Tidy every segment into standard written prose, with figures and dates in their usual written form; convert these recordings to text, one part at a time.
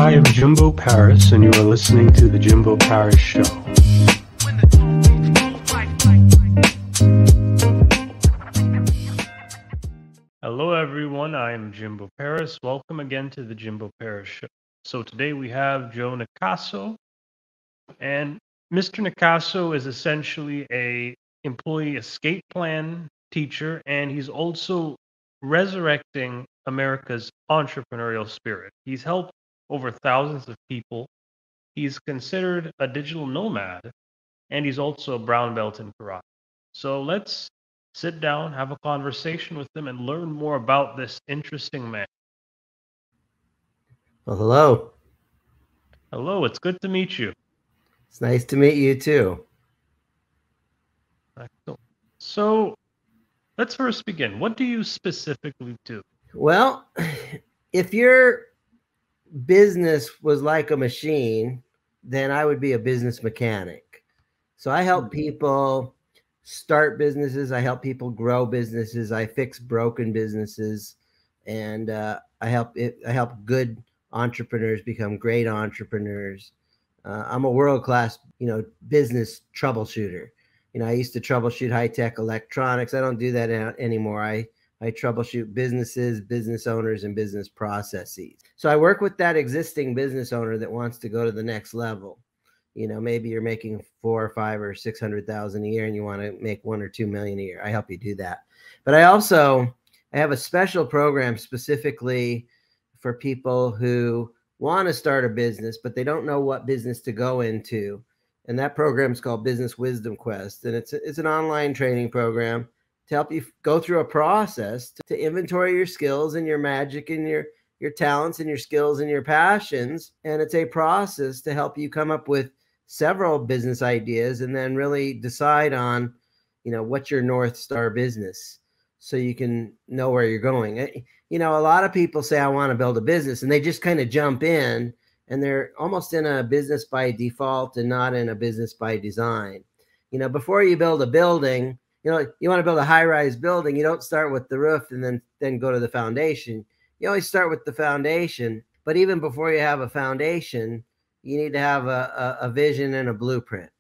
I am Jimbo Paris, and you are listening to The Jimbo Paris Show. Hello, everyone. I am Jimbo Paris. Welcome again to The Jimbo Paris Show. So today we have Joe Nicassio, and Mr. Nicassio is essentially a employee escape plan teacher, and he's also resurrecting America's entrepreneurial spirit. He's helped over thousands of people. He's considered a digital nomad, and he's also a brown belt in karate. So let's sit down, have a conversation with him, and learn more about this interesting man. Well, hello. Hello, it's good to meet you. It's nice to meet you too. Excellent. So let's first begin. What do you specifically do? Well, if your business was like a machine, then I would be a business mechanic. So I help people start businesses. I help people grow businesses. I fix broken businesses, and I help good entrepreneurs become great entrepreneurs. I'm a world-class, business troubleshooter. I used to troubleshoot high-tech electronics. I don't do that anymore. I troubleshoot businesses, business owners, and business processes. So I work with that existing business owner that wants to go to the next level. Maybe you're making 4 or 5 or 600,000 a year and you want to make 1 or 2 million a year. I help you do that. But I have a special program specifically for people who want to start a business, but they don't know what business to go into. And that program is called Business Wisdom Quest. And it's an online training program to help you go through a process to inventory your skills and your magic and your talents and your skills and your passions. And it's a process to help you come up with several business ideas and then really decide on, what's your North Star business so you can know where you're going. A lot of people say, I want to build a business, and they just kind of jump in and they're almost in a business by default and not in a business by design. Before you build a building, you want to build a high-rise building, you don't start with the roof and then go to the foundation. You always start with the foundation. But even before you have a foundation, you need to have a vision and a blueprint.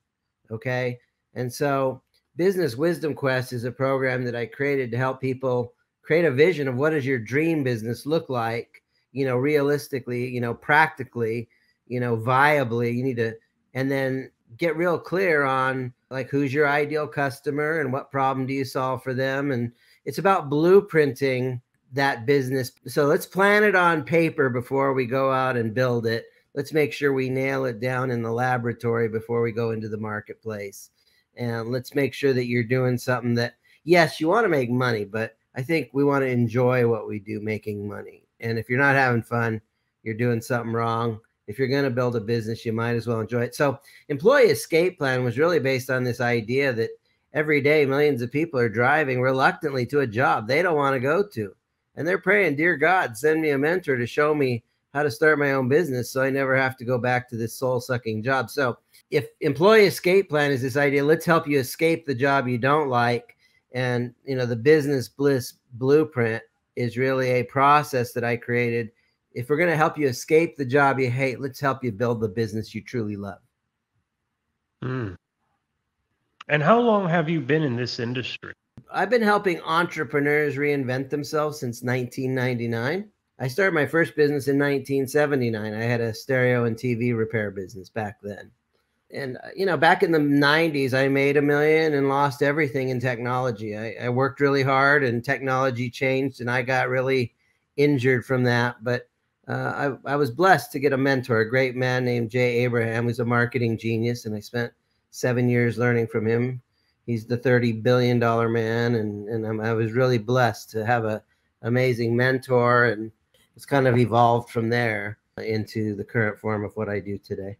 Okay. And so Business Wisdom Quest is a program that I created to help people create a vision of what does your dream business look like, realistically, practically, viably. You need to, and then get real clear on like who's your ideal customer and what problem do you solve for them. And it's about blueprinting that business. So let's plan it on paper before we go out and build it. Let's make sure we nail it down in the laboratory before we go into the marketplace. And let's make sure that you're doing something that, yes, you want to make money, but I think we want to enjoy what we do making money. And if you're not having fun, you're doing something wrong. If you're going to build a business, you might as well enjoy it. So Employee Escape Plan was really based on this idea that every day millions of people are driving reluctantly to a job they don't want to go to. And they're praying, dear God, send me a mentor to show me how to start my own business so I never have to go back to this soul-sucking job. So if Employee Escape Plan is this idea, let's help you escape the job you don't like. And, the Business Bliss Blueprint is really a process that I created. If we're going to help you escape the job you hate, let's help you build the business you truly love. And how long have you been in this industry? I've been helping entrepreneurs reinvent themselves since 1999. I started my first business in 1979. I had a stereo and TV repair business back then. And, back in the 90s, I made $1 million and lost everything in technology. I worked really hard and technology changed and I got really injured from that. But I was blessed to get a mentor, a great man named Jay Abraham, who's a marketing genius. And I spent 7 years learning from him. He's the $30 billion man. And I was really blessed to have an amazing mentor. And it's kind of evolved from there into the current form of what I do today.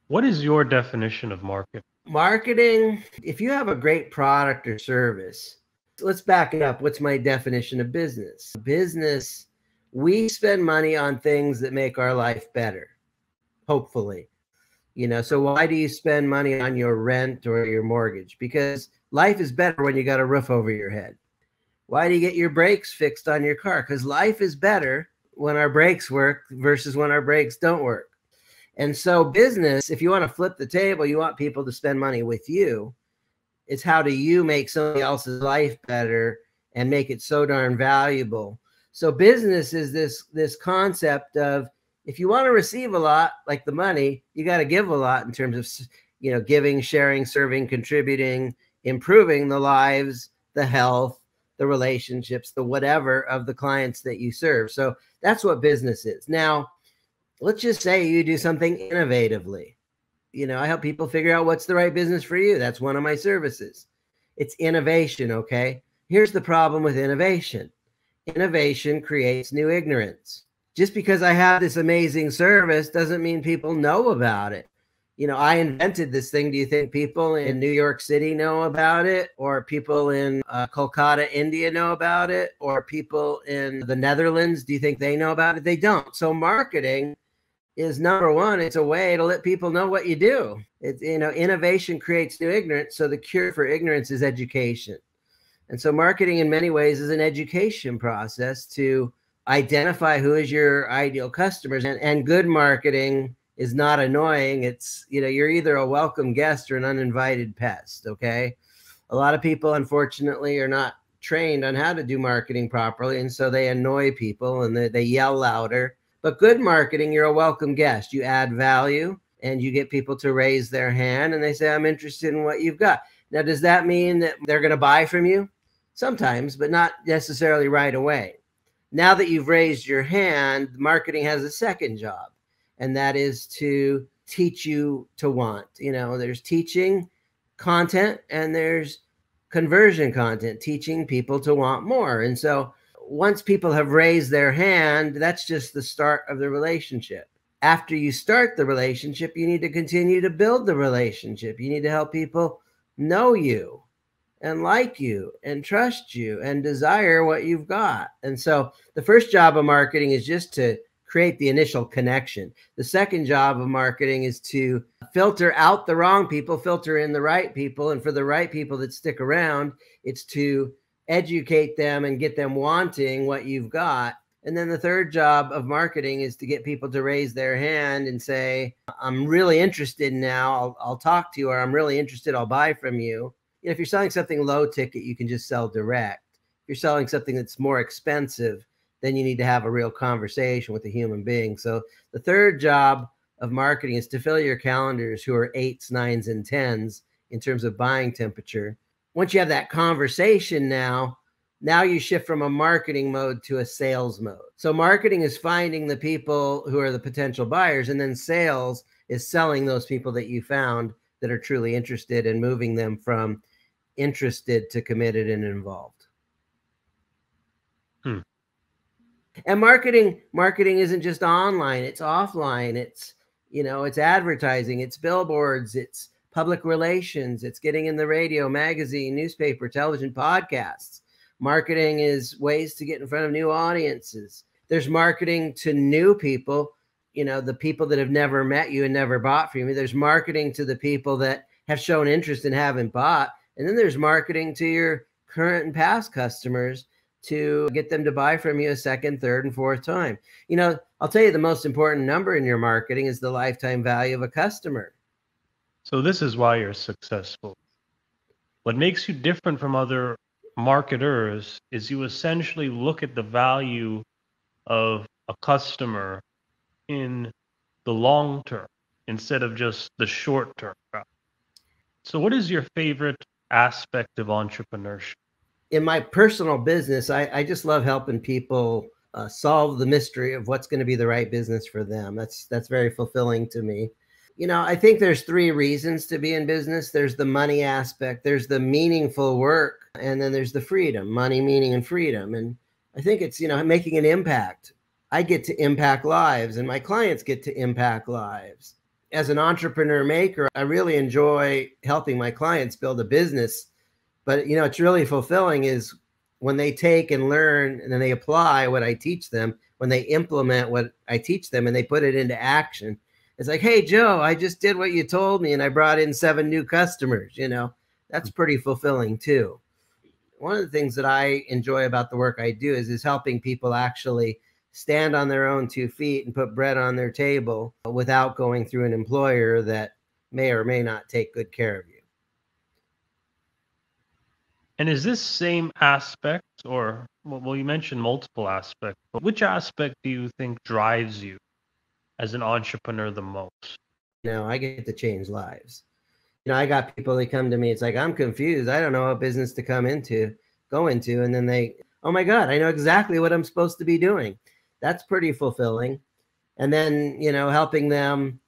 What is your definition of marketing? Marketing, if you have a great product or service, let's back it up. What's my definition of business? Business, we spend money on things that make our life better, hopefully. So why do you spend money on your rent or your mortgage? Because life is better when you got a roof over your head. Why do you get your brakes fixed on your car? Because life is better when our brakes work versus when our brakes don't work. And so business, if you want to flip the table, you want people to spend money with you. It's how do you make somebody else's life better and make it so darn valuable. So business is this concept of, if you want to receive a lot, like the money, you got to give a lot in terms of, giving, sharing, serving, contributing, improving the lives, the health, the relationships, the whatever of the clients that you serve. So that's what business is. Now, let's just say you do something innovatively. I help people figure out what's the right business for you. That's one of my services. It's innovation, okay? Here's the problem with innovation. Innovation creates new ignorance. Just because I have this amazing service doesn't mean people know about it. I invented this thing. Do you think people in New York City know about it? Or people in Kolkata, India know about it? Or people in the Netherlands, do you think they know about it? They don't. So marketing is number one. It's a way to let people know what you do. Innovation creates new ignorance. So the cure for ignorance is education. And so marketing in many ways is an education process to identify who is your ideal customers. And good marketing is not annoying. It's, you're either a welcome guest or an uninvited pest. Okay. A lot of people, unfortunately, are not trained on how to do marketing properly. And so they annoy people and they yell louder. But good marketing, you're a welcome guest. You add value and you get people to raise their hand and they say, I'm interested in what you've got. Now, does that mean that they're going to buy from you? Sometimes, but not necessarily right away. Now that you've raised your hand, marketing has a second job, and that is to teach you to want. There's teaching content and there's conversion content, teaching people to want more. And so once people have raised their hand, that's just the start of the relationship. After you start the relationship, you need to continue to build the relationship. You need to help people know you and like you and trust you and desire what you've got. And so the first job of marketing is just to create the initial connection. The second job of marketing is to filter out the wrong people, filter in the right people. And for the right people that stick around, it's to educate them and get them wanting what you've got. And then the third job of marketing is to get people to raise their hand and say, I'm really interested now, I'll talk to you, or I'm really interested, I'll buy from you. If you're selling something low ticket, you can just sell direct. If you're selling something that's more expensive, then you need to have a real conversation with a human being. So the third job of marketing is to fill your calendars who are 8s, 9s, and 10s in terms of buying temperature. Once you have that conversation now you shift from a marketing mode to a sales mode. So marketing is finding the people who are the potential buyers, and then sales is selling those people that you found that are truly interested and moving them from interested to committed and involved. And marketing isn't just online, it's offline. It's advertising, it's billboards, it's public relations, it's getting in the radio, magazine, newspaper, television, podcasts. Marketing is ways to get in front of new audiences. There's marketing to new people, the people that have never met you and never bought from you. There's marketing to the people that have shown interest and haven't bought. And then there's marketing to your current and past customers to get them to buy from you a second, third, and fourth time. I'll tell you the most important number in your marketing is the lifetime value of a customer. So this is why you're successful. What makes you different from other marketers is you essentially look at the value of a customer in the long term instead of just the short term. So what is your favorite aspect of entrepreneurship? In my personal business, I just love helping people solve the mystery of what's going to be the right business for them. That's very fulfilling to me. I think there's 3 reasons to be in business. There's the money aspect, there's the meaningful work, and then there's the freedom, money, meaning, and freedom. And I think it's, making an impact. I get to impact lives and my clients get to impact lives. As an entrepreneur maker, I really enjoy helping my clients build a business. But, it's really fulfilling is when they take and learn and then they apply what I teach them, when they implement what I teach them and they put it into action. It's like, hey, Joe, I just did what you told me and I brought in 7 new customers. That's pretty fulfilling too. One of the things that I enjoy about the work I do is helping people actually stand on their own 2 feet and put bread on their table without going through an employer that may or may not take good care of you. And is this same aspect, or well, you mentioned multiple aspects, but which aspect do you think drives you as an entrepreneur the most? I get to change lives. I got people that come to me. It's like, I'm confused. I don't know what business to go into. And then oh my God, I know exactly what I'm supposed to be doing. That's pretty fulfilling. And then, helping them.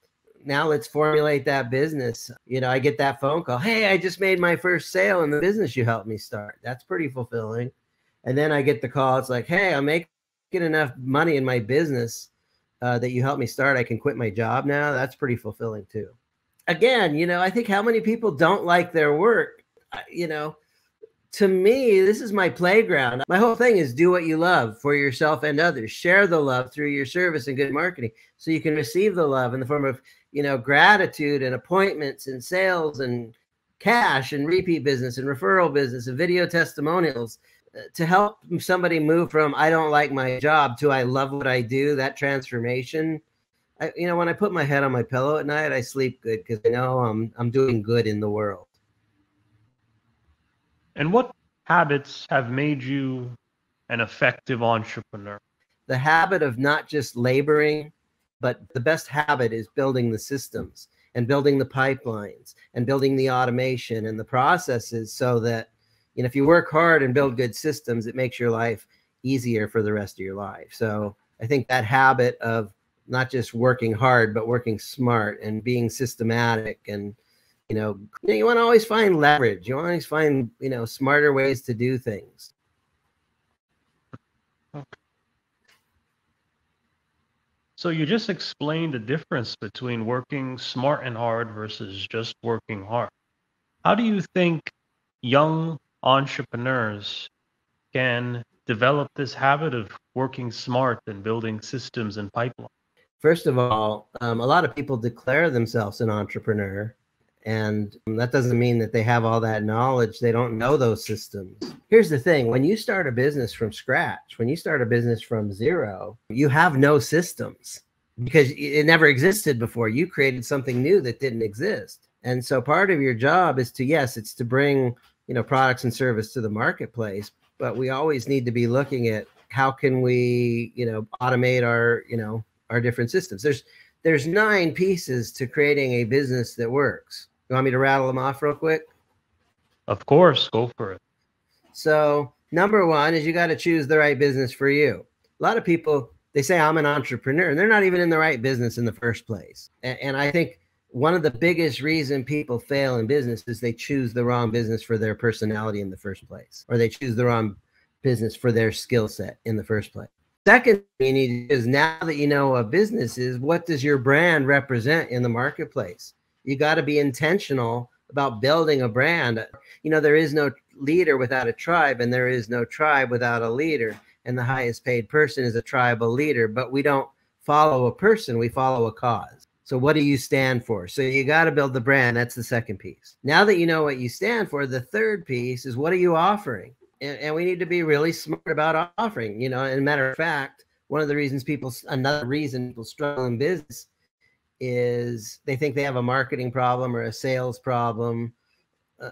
Now let's formulate that business. I get that phone call. Hey, I just made my first sale in the business you helped me start. That's pretty fulfilling. And then I get the call. It's like, hey, I'm making enough money in my business that you helped me start. I can quit my job now. That's pretty fulfilling too. Again, I think how many people don't like their work. To me, this is my playground. My whole thing is do what you love for yourself and others. Share the love through your service and good marketing so you can receive the love in the form of, gratitude and appointments and sales and cash and repeat business and referral business and video testimonials to help somebody move from I don't like my job to I love what I do. That transformation. When I put my head on my pillow at night, I sleep good because I know I'm doing good in the world. And what habits have made you an effective entrepreneur? The habit of not just laboring, but the best habit is building the systems and building the pipelines and building the automation and the processes so that, if you work hard and build good systems, it makes your life easier for the rest of your life. So I think that habit of not just working hard, but working smart and being systematic. And, you want to always find leverage. You want to always find, smarter ways to do things. Okay. So you just explained the difference between working smart and hard versus just working hard. How do you think young entrepreneurs can develop this habit of working smart and building systems and pipelines? First of all, a lot of people declare themselves an entrepreneur, and that doesn't mean that they have all that knowledge. They don't know those systems. Here's the thing. When you start a business from scratch, when you start a business from zero, you have no systems because it never existed before. You created something new that didn't exist. And so part of your job is it's to bring, products and service to the marketplace, but we always need to be looking at how can we, automate our different systems. There's 9 pieces to creating a business that works. You want me to rattle them off real quick? Of course, go for it. So number 1 is you got to choose the right business for you. A lot of people, they say I'm an entrepreneur and they're not even in the right business in the first place. And I think one of the biggest reason people fail in business is they choose the wrong business for their personality in the first place, or they choose the wrong business for their skill set in the first place. Second thing you need is, now that you know what business is, what does your brand represent in the marketplace? You got to be intentional about building a brand. There is no leader without a tribe, and there is no tribe without a leader. And the highest paid person is a tribal leader, but we don't follow a person, we follow a cause. So what do you stand for? So you got to build the brand. That's the second piece. Now that you know what you stand for, the third piece is, what are you offering? And we need to be really smart about offering, and a matter of fact, another reason people struggle in business is they think they have a marketing problem or a sales problem.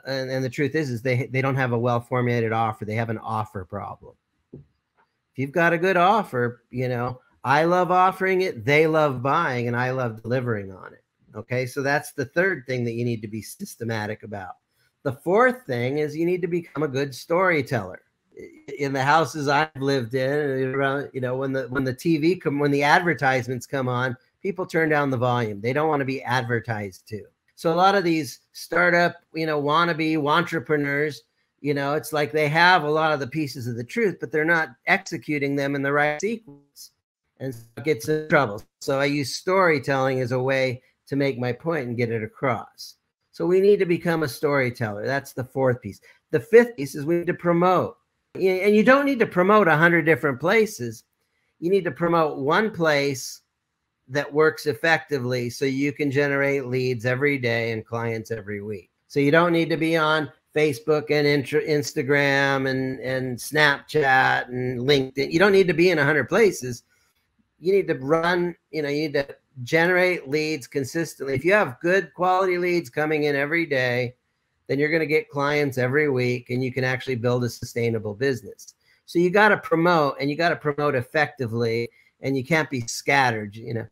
And the truth is they don't have a well-formulated offer. They have an offer problem. If you've got a good offer, I love offering it, they love buying, and I love delivering on it. Okay. So that's the third thing that you need to be systematic about. The fourth thing is you need to become a good storyteller. In the houses I've lived in, when the advertisements come on, people turn down the volume. They don't want to be advertised to. So a lot of these startup, wannabe entrepreneurs, it's like they have a lot of the pieces of the truth, but they're not executing them in the right sequence, and so it gets in trouble. So I use storytelling as a way to make my point and get it across. So we need to become a storyteller. That's the fourth piece. The fifth piece is we need to promote. And you don't need to promote 100 different places. You need to promote one place that works effectively so you can generate leads every day and clients every week. So you don't need to be on Facebook and Instagram and Snapchat and LinkedIn. You don't need to be in 100 places. You need to run, you need to generate leads consistently. If you have good quality leads coming in every day, then you're going to get clients every week, and you can actually build a sustainable business. So you got to promote, and you got to promote effectively, and you can't be scattered. You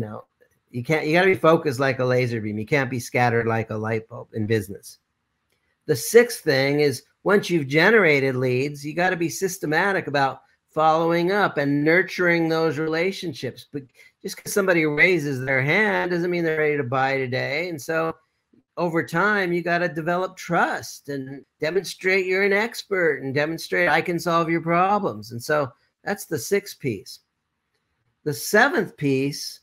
got to be focused like a laser beam. You can't be scattered like a light bulb in business. The sixth thing is, once you've generated leads, you got to be systematic about following up and nurturing those relationships. But just because somebody raises their hand doesn't mean they're ready to buy today. And so over time, you got to develop trust and demonstrate you're an expert and demonstrate I can solve your problems. And so that's the sixth piece. The seventh piece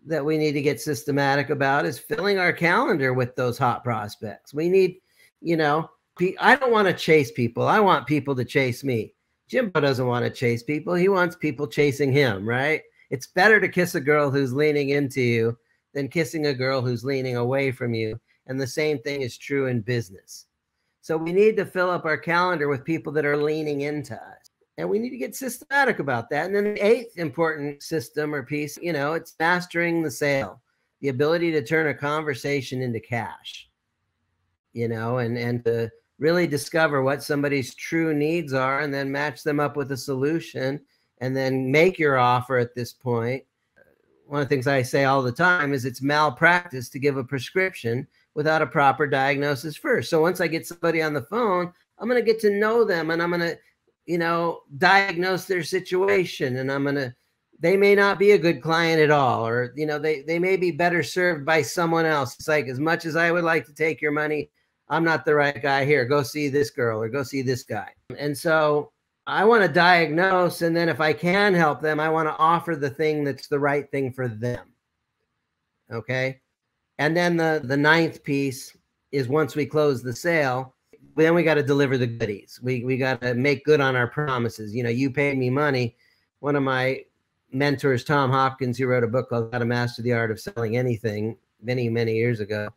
that we need to get systematic about is filling our calendar with those hot prospects. We need, I don't want to chase people. I want people to chase me. Jimbo doesn't want to chase people. He wants people chasing him, right? It's better to kiss a girl who's leaning into you than kissing a girl who's leaning away from you. And the same thing is true in business. So we need to fill up our calendar with people that are leaning into us. And we need to get systematic about that. And then the eighth important system or piece, it's mastering the sale, the ability to turn a conversation into cash, and to really discover what somebody's true needs are and then match them up with a solution and then make your offer at this point. One of the things I say all the time is it's malpractice to give a prescription without a proper diagnosis first. So once I get somebody on the phone, I'm going to get to know them, and I'm going to, diagnose their situation, and they may not be a good client at all, or, they may be better served by someone else. It's like, as much as I would like to take your money, I'm not the right guy here. Go see this girl or go see this guy. And so I want to diagnose, and then if I can help them, I want to offer the thing that's the right thing for them. Okay. And then the ninth piece is, once we close the sale, then we got to deliver the goodies. We got to make good on our promises. You paid me money. One of my mentors, Tom Hopkins, who wrote a book called How to Master the Art of Selling Anything many, many years ago,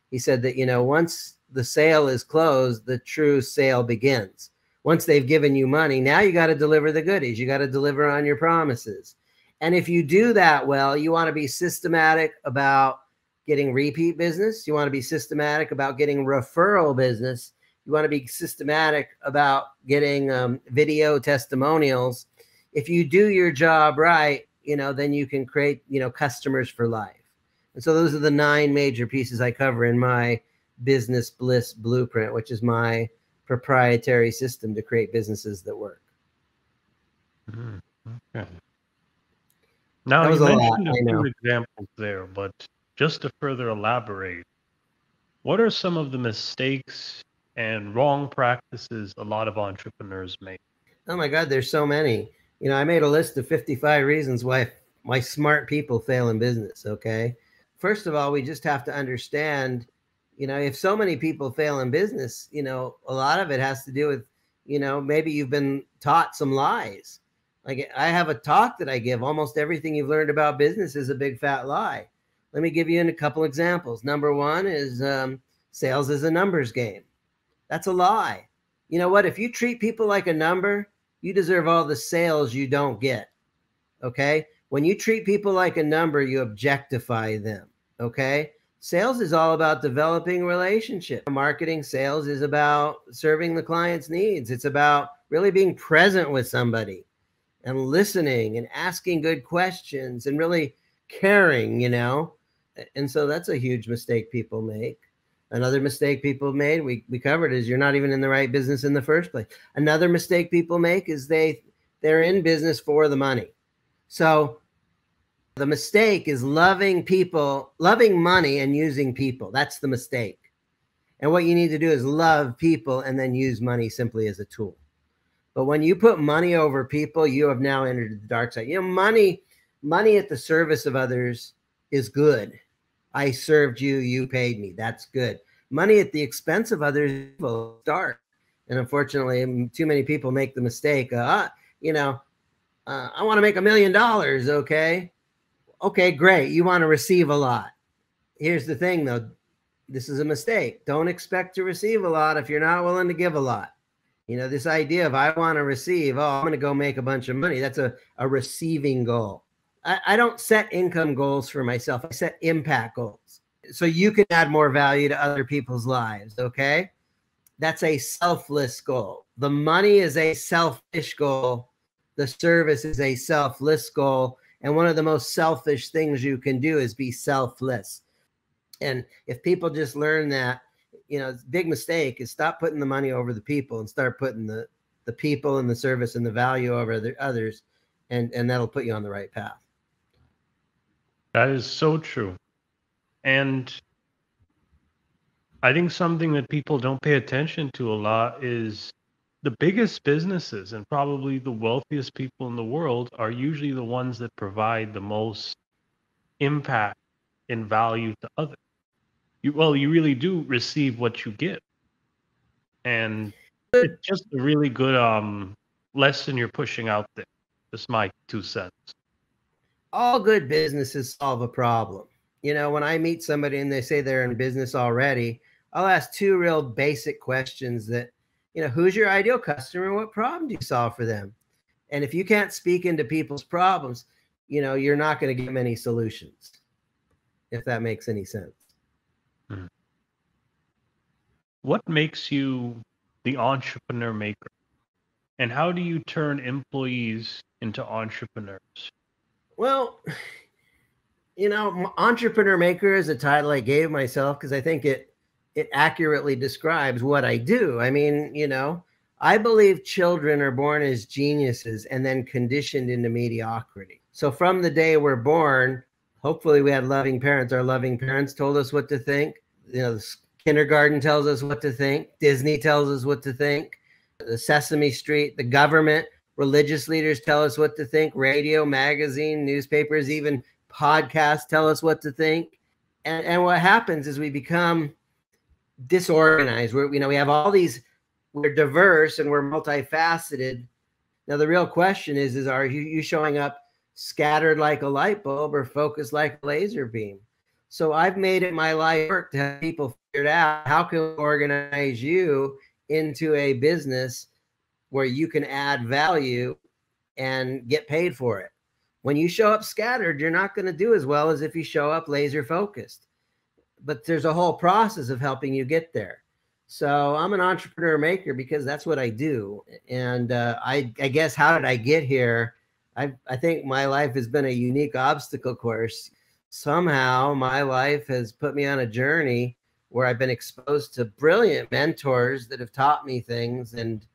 he said that, once the sale is closed, the true sale begins. Once they've given you money, now you got to deliver the goodies. You got to deliver on your promises. And if you do that well, you want to be systematic about getting repeat business. You want to be systematic about getting referral business. You want to be systematic about getting video testimonials. If you do your job right, then you can create, customers for life. And so those are the 9 major pieces I cover in my Business Bliss Blueprint, which is my proprietary system to create businesses that work. Okay. Now, you mentioned a few examples there, but just to further elaborate, what are some of the mistakes and wrong practices a lot of entrepreneurs make? Oh my God, there's so many. I made a list of 55 reasons why smart people fail in business. Okay. First of all, we just have to understand, if so many people fail in business, a lot of it has to do with, maybe you've been taught some lies. Like, I have a talk that I give. Almost everything you've learned about business is a big fat lie. Let me give you a couple examples. Number one is sales is a numbers game. That's a lie. You know what? If you treat people like a number, you deserve all the sales you don't get. Okay? When you treat people like a number, you objectify them. Okay? Sales is all about developing relationships. Marketing sales is about serving the client's needs. It's about really being present with somebody and listening and asking good questions and really caring, And so that's a huge mistake people make. Another mistake people made, we covered, is you're not even in the right business in the first place. Another mistake people make is they're in business for the money. So the mistake is loving money and using people. That's the mistake. And what you need to do is love people and then use money simply as a tool. But when you put money over people, you have now entered the dark side. Money at the service of others is good. I served you, you paid me. That's good. Money at the expense of others will start. And unfortunately, too many people make the mistake. I want to make $1 million. Okay. Okay, great. You want to receive a lot. Here's the thing, though. This is a mistake. Don't expect to receive a lot if you're not willing to give a lot. This idea of I want to receive, oh, I'm going to go make a bunch of money. That's a receiving goal. I don't set income goals for myself. I set impact goals. So you can add more value to other people's lives, okay? That's a selfless goal. The money is a selfish goal. The service is a selfless goal. And one of the most selfish things you can do is be selfless. And if people just learn that, big mistake is stop putting the money over the people and start putting the people and the service and the value over the others. And that'll put you on the right path. That is so true. And I think something that people don't pay attention to a lot is the biggest businesses and probably the wealthiest people in the world are usually the ones that provide the most impact and value to others. You really do receive what you get. And it's just a really good lesson you're pushing out there. Just my 2 cents. All good businesses solve a problem. When I meet somebody and they say they're in business already, I'll ask two real basic questions that, who's your ideal customer and what problem do you solve for them? And if you can't speak into people's problems, you're not going to get many solutions, if that makes any sense. Mhm. What makes you the entrepreneur maker? And how do you turn employees into entrepreneurs? Well, entrepreneur maker is a title I gave myself because I think it accurately describes what I do. I mean, I believe children are born as geniuses and then conditioned into mediocrity. So from the day we're born, hopefully we had loving parents. Our loving parents told us what to think. Kindergarten tells us what to think. Disney tells us what to think. The Sesame Street, the government, religious leaders tell us what to think. Radio, magazine, newspapers, even podcasts tell us what to think. And what happens is we become disorganized. We have all these, we're diverse and we're multifaceted. Now, the real question is are you showing up scattered like a light bulb or focused like a laser beam? So I've made it my life work to have people figure out how can we organize you into a business where you can add value and get paid for it. When you show up scattered, you're not going to do as well as if you show up laser focused. But there's a whole process of helping you get there. So I'm an entrepreneur maker because that's what I do. And I guess, how did I get here? I think my life has been a unique obstacle course. Somehow my life has put me on a journey where I've been exposed to brilliant mentors that have taught me things. And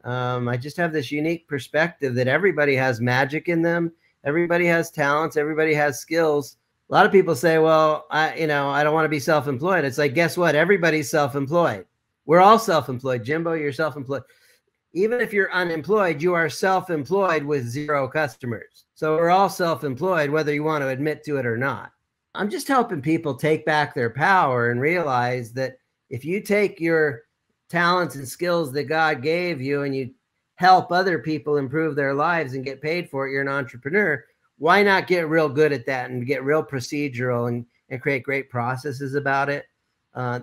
I just have this unique perspective that everybody has magic in them. Everybody has talents. Everybody has skills. A lot of people say, well, I don't want to be self-employed. It's like, guess what? Everybody's self-employed. We're all self-employed. Jimbo, you're self-employed. Even if you're unemployed, you are self-employed with 0 customers. So we're all self-employed, whether you want to admit to it or not. I'm just helping people take back their power and realize that if you take your talents and skills that God gave you and you help other people improve their lives and get paid for it, you're an entrepreneur. Why not get real good at that and get real procedural and create great processes about it?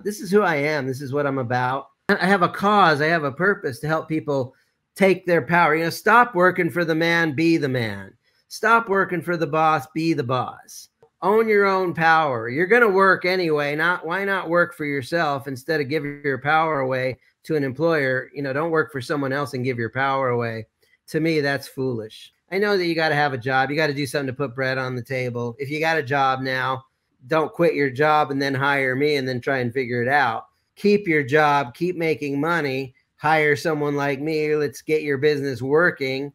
This is who I am. This is what I'm about. I have a cause. I have a purpose to help people take their power. Stop working for the man, be the man. Stop working for the boss, be the boss. Own your own power. You're going to work anyway. Why not work for yourself instead of giving your power away to an employer? Don't work for someone else and give your power away. To me, that's foolish. I know that you got to have a job. You got to do something to put bread on the table. If you got a job now, don't quit your job and then hire me and then try and figure it out. Keep your job, keep making money, hire someone like me. Let's get your business working,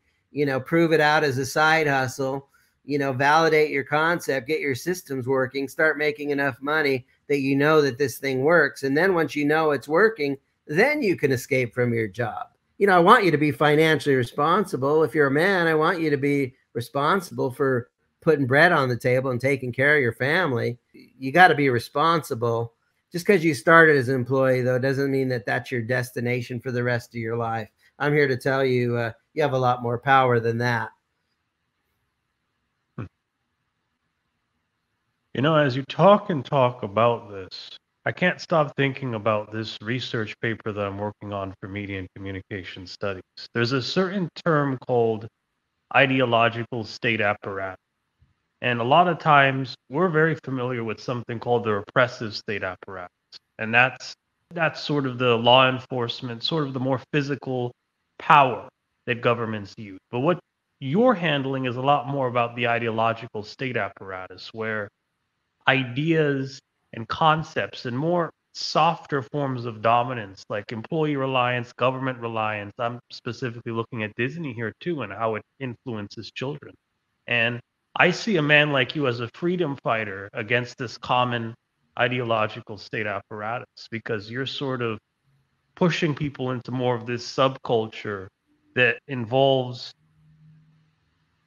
prove it out as a side hustle, validate your concept, get your systems working, start making enough money that that this thing works. And then once you know it's working, then you can escape from your job. I want you to be financially responsible. If you're a man, I want you to be responsible for putting bread on the table and taking care of your family. You got to be responsible. Just because you started as an employee, though, doesn't mean that that's your destination for the rest of your life. I'm here to tell you, you have a lot more power than that. As you talk about this, I can't stop thinking about this research paper that I'm working on for media and communication studies. There's a certain term called ideological state apparatus. And a lot of times we're very familiar with something called the repressive state apparatus. And that's sort of the law enforcement, sort of the more physical power that governments use. But what you're handling is a lot more about the ideological state apparatus, where ideas and concepts and more softer forms of dominance like employee reliance, government reliance. I'm specifically looking at Disney here too and how it influences children. And I see a man like you as a freedom fighter against this common ideological state apparatus because you're sort of pushing people into more of this subculture that involves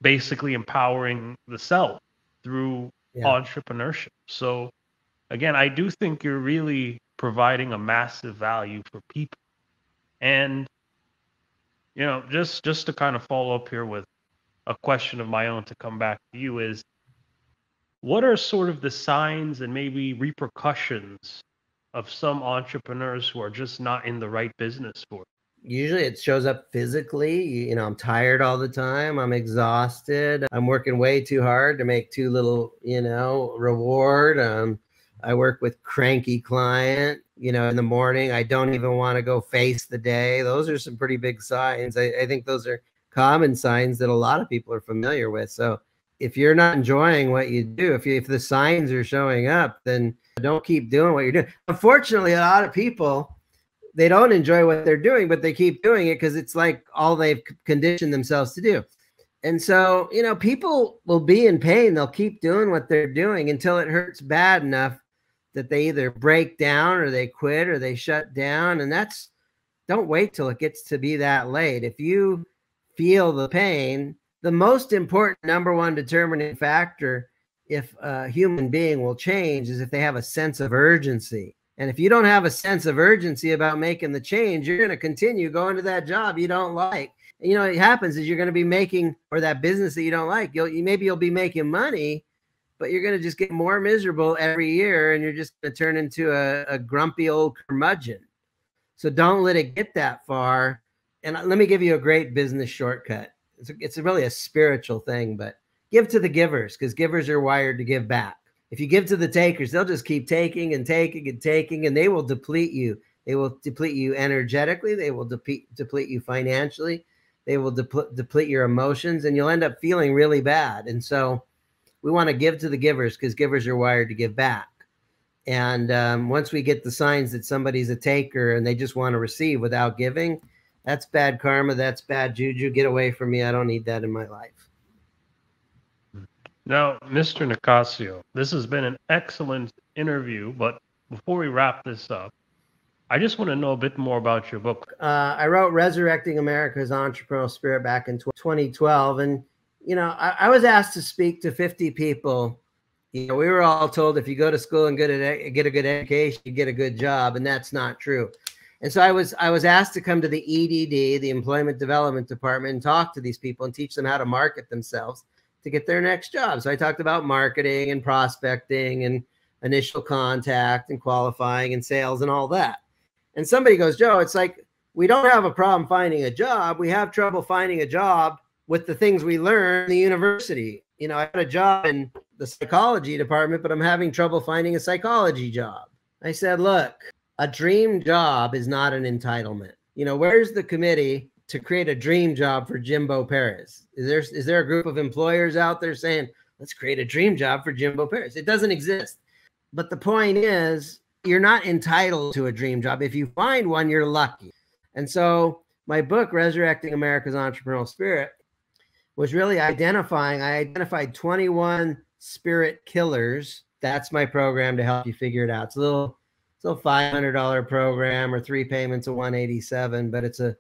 basically empowering the self through Yeah. entrepreneurship. So again, I do think you're really providing a massive value for people. And just to kind of follow up here with a question of my own to come back to you is what are sort of the signs and maybe repercussions of some entrepreneurs who are just not in the right business for it? Usually it shows up physically. I'm tired all the time. I'm exhausted. I'm working way too hard to make too little, reward. I work with cranky client, in the morning. I don't even want to go face the day. Those are some pretty big signs. I think those are common signs that a lot of people are familiar with. So if you're not enjoying what you do, if the signs are showing up, then don't keep doing what you're doing. Unfortunately, a lot of people, they don't enjoy what they're doing, but they keep doing it because it's like all they've conditioned themselves to do. And so, people will be in pain. They'll keep doing what they're doing until it hurts bad enough that they either break down or they quit or they shut down. And don't wait till it gets to be that late. If you feel the pain, the most important number one determining factor if a human being will change is if they have a sense of urgency. And if you don't have a sense of urgency about making the change, you're going to continue going to that job you don't like. And, what happens is you're going to be making, or that business that you don't like, maybe you'll be making money, but you're going to just get more miserable every year, and you're just going to turn into a grumpy old curmudgeon. So don't let it get that far. And let me give you a great business shortcut. It's really a spiritual thing, but give to the givers, because givers are wired to give back. If you give to the takers, they'll just keep taking and taking and taking, and they will deplete you. They will deplete you energetically. They will deplete you financially. They will deplete your emotions, and you'll end up feeling really bad. And so we want to give to the givers because givers are wired to give back. And once we get the signs that somebody's a taker and they just want to receive without giving, that's bad karma. That's bad juju. Get away from me. I don't need that in my life. Now, Mr. Nicassio, this has been an excellent interview, but before we wrap this up, I just want to know a bit more about your book. I wrote Resurrecting America's Entrepreneurial Spirit back in 2012. And, I was asked to speak to 50 people. We were all told if you go to school and get a good education, you get a good job. And that's not true. And so I was asked to come to the EDD, the Employment Development Department, and talk to these people and teach them how to market themselves to get their next job. So I talked about marketing and prospecting and initial contact and qualifying and sales and all that. And somebody goes, Joe, it's like, we don't have a problem finding a job. We have trouble finding a job with the things we learn in the university. I had a job in the psychology department, but I'm having trouble finding a psychology job. I said, look, a dream job is not an entitlement. Where's the committee to create a dream job for Jimbo Perez? Is there a group of employers out there saying, let's create a dream job for Jimbo Perez? It doesn't exist. But the point is, you're not entitled to a dream job. If you find one, you're lucky. And so my book, Resurrecting America's Entrepreneurial Spirit, was really I identified 21 spirit killers. That's my program to help you figure it out. It's a little $500 program or 3 payments of $187, but it's a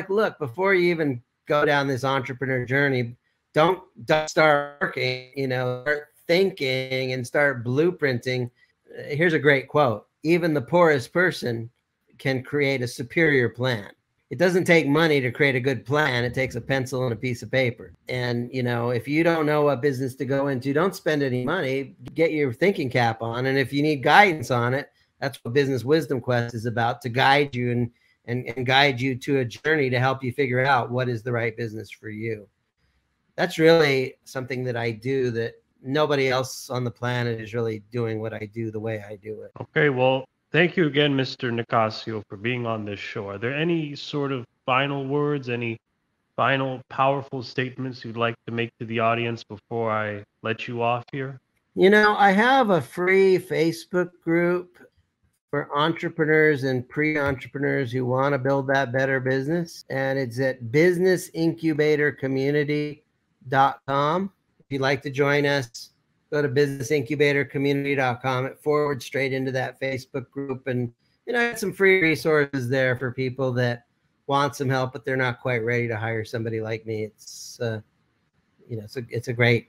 look, before you even go down this entrepreneur journey, don't start working, start thinking and start blueprinting. Here's a great quote. Even the poorest person can create a superior plan. it doesn't take money to create a good plan. It takes a pencil and a piece of paper. And, if you don't know what business to go into, don't spend any money. Get your thinking cap on. And if you need guidance on it, that's what Business Wisdom Quest is about, to guide you and guide you to a journey to help you figure out what is the right business for you. That's really something that I do that nobody else on the planet is really doing what I do the way I do it. Okay, well, thank you again, Mr. Nicassio, for being on this show. Are there any sort of final words, any final powerful statements you'd like to make to the audience before I let you off here? I have a free Facebook group for entrepreneurs and pre-entrepreneurs who want to build that better business. And it's at businessincubatorcommunity.com. If you'd like to join us, go to businessincubatorcommunity.com. It forwards straight into that Facebook group. And, I have some free resources there for people that want some help, but they're not quite ready to hire somebody like me. It's, it's a great,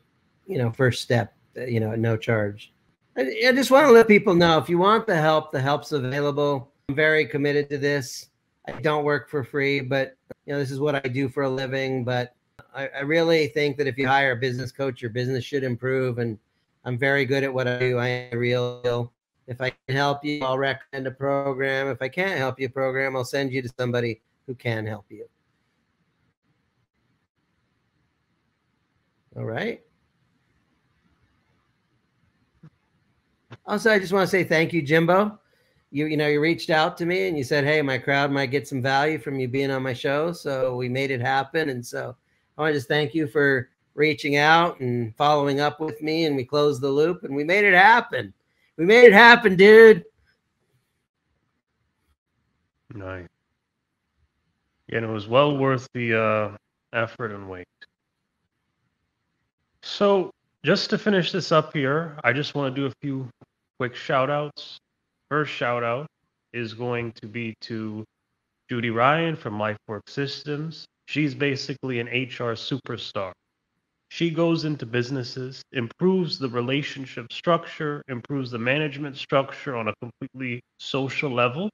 first step, at no charge. I just want to let people know, if you want the help's available. I'm very committed to this. I don't work for free, but this is what I do for a living. But I really think that if you hire a business coach, your business should improve. And I'm very good at what I do. I am real. If I can help you, I'll recommend a program. If I can't help you a program, I'll send you to somebody who can help you. All right. Also, I just want to say thank you, Jimbo. You reached out to me and you said, hey, my crowd might get some value from you being on my show. So we made it happen. And so I want to just thank you for reaching out and following up with me. And we closed the loop and we made it happen. We made it happen, dude. Nice. Again, it was well worth the effort and wait. So just to finish this up here, I just want to do a few quick shout outs. First shout out is going to be to Judy Ryan from LifeWork Systems. She's basically an HR superstar. She goes into businesses, improves the relationship structure, improves the management structure on a completely social level.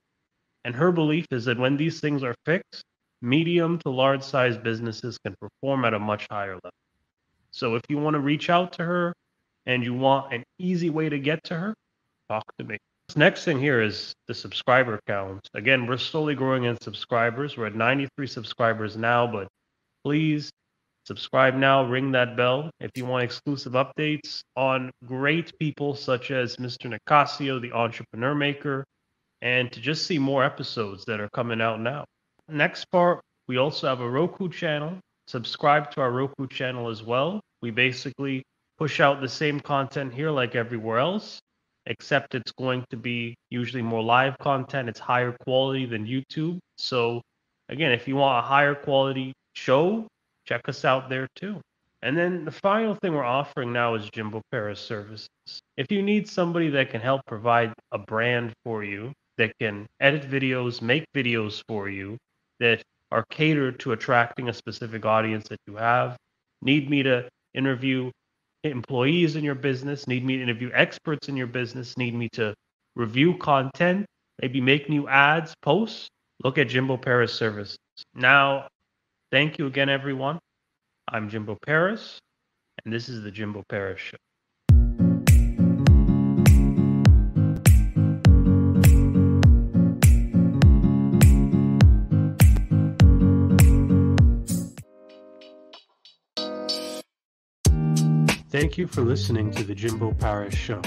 And her belief is that when these things are fixed, medium to large size businesses can perform at a much higher level. So if you want to reach out to her and you want an easy way to get to her, talk to me. This next thing here is the subscriber count. Again, we're slowly growing in subscribers. We're at 93 subscribers now, but please subscribe now, ring that bell if you want exclusive updates on great people such as Mr. Nicassio, the Entrepreneur Maker, and to just see more episodes that are coming out now. Next part, we also have a Roku channel. Subscribe to our Roku channel as well. We basically push out the same content here like everywhere else, except it's going to be usually more live content. It's higher quality than YouTube. So again, if you want a higher quality show, check us out there too. And then the final thing we're offering now is Jimbo Paris Services. If you need somebody that can help provide a brand for you, that can edit videos, make videos for you, that are catered to attracting a specific audience that you have, need me to interview employees in your business, need me to interview experts in your business, need me to review content, maybe make new ads, posts, look at Jimbo Paris Services. Now, thank you again, everyone. I'm Jimbo Paris, and this is the Jimbo Paris Show. Thank you for listening to the Jimbo Paris Show.